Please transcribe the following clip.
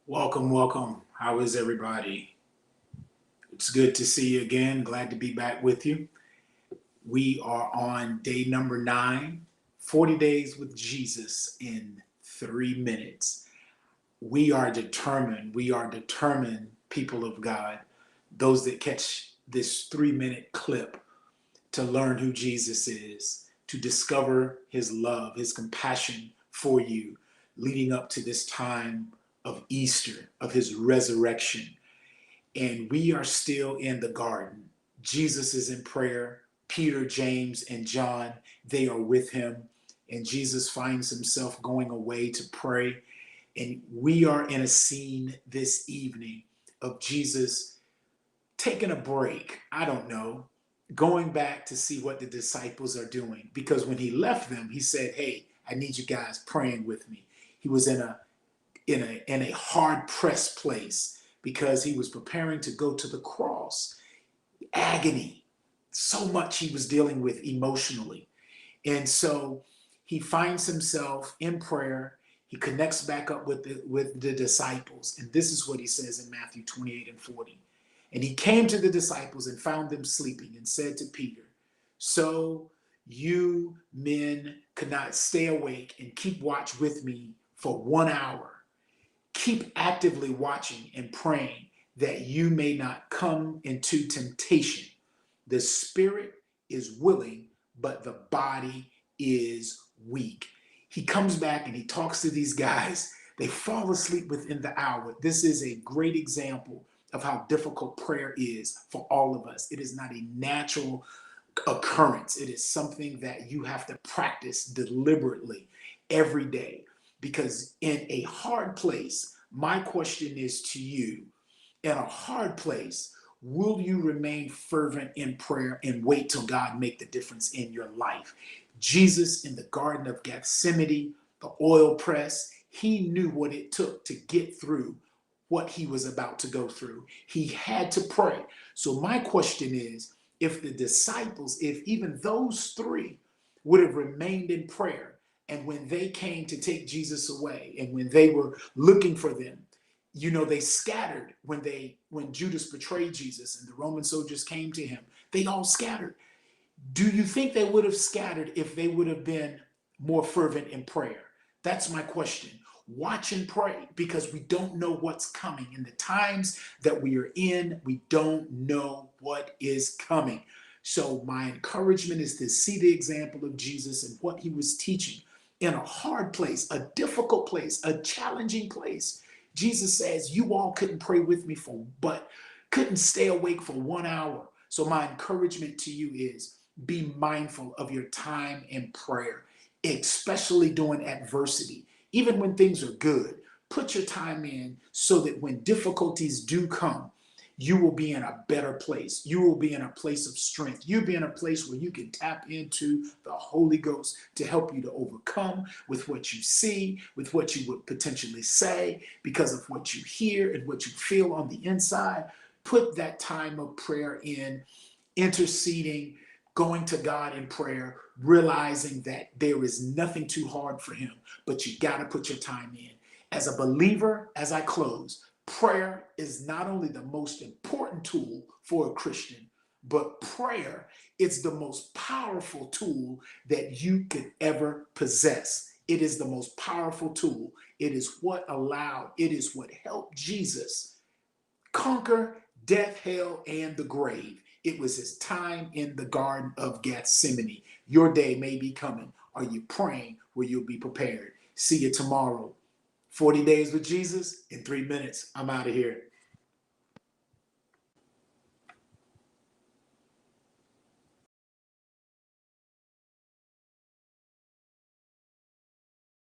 Welcome, welcome. How is everybody? It's good to see you again. Glad to be back with you. We are on day number 9, 40 days with Jesus in 3 minutes. We are determined, people of God, those that catch this 3-minute clip to learn who Jesus is, to discover his love, his compassion for you, leading up to this time of Easter, of his resurrection. And we are still in the garden. Jesus is in prayer. Peter, James, and John, they are with him. And Jesus finds himself going away to pray. And we are in a scene this evening of Jesus taking a break. I don't know, going back to see what the disciples are doing. Because when he left them, he said, "Hey, I need you guys praying with me." He was in a hard pressed place because he was preparing to go to the cross. Agony, so much he was dealing with emotionally. And so he finds himself in prayer. He connects back up with the disciples. And this is what he says in Matthew 28 and 40. And he came to the disciples and found them sleeping and said to Peter, "So you men could not stay awake and keep watch with me for 1 hour. Keep actively watching and praying that you may not come into temptation. The spirit is willing, but the body is weak." He comes back and he talks to these guys. They fall asleep within the hour. This is a great example of how difficult prayer is for all of us. It is not a natural occurrence. It is something that you have to practice deliberately every day. Because in a hard place, my question is to you, in a hard place, will you remain fervent in prayer and wait till God make the difference in your life? Jesus in the Garden of Gethsemane, the oil press, he knew what it took to get through what he was about to go through. He had to pray. So my question is, if the disciples, if even those three would have remained in prayer, and when they came to take Jesus away, and when they were looking for them, they scattered when Judas betrayed Jesus and the Roman soldiers came to him. They all scattered. Do you think they would have scattered if they would have been more fervent in prayer? That's my question. Watch and pray, because we don't know what's coming. In the times that we are in, we don't know what is coming. So my encouragement is to see the example of Jesus and what he was teaching in a hard place, a difficult place, a challenging place. Jesus says, "You all couldn't pray with me but couldn't stay awake for 1 hour." So my encouragement to you is, be mindful of your time in prayer, especially during adversity. Even when things are good, put your time in so that when difficulties do come, you will be in a better place. You will be in a place of strength. You'll be in a place where you can tap into the Holy Ghost to help you to overcome with what you see, with what you would potentially say, because of what you hear and what you feel on the inside. Put that time of prayer in, interceding, going to God in prayer, realizing that there is nothing too hard for him, but you got to put your time in. As a believer, as I close, prayer is not only the most important tool for a Christian, but prayer is the most powerful tool that you could ever possess. It is the most powerful tool. It is what helped Jesus conquer death, hell, and the grave. It was his time in the Garden of Gethsemane. Your day may be coming. Are you praying where you'll be prepared? See you tomorrow. 40 days with Jesus in 3 minutes. I'm out of here.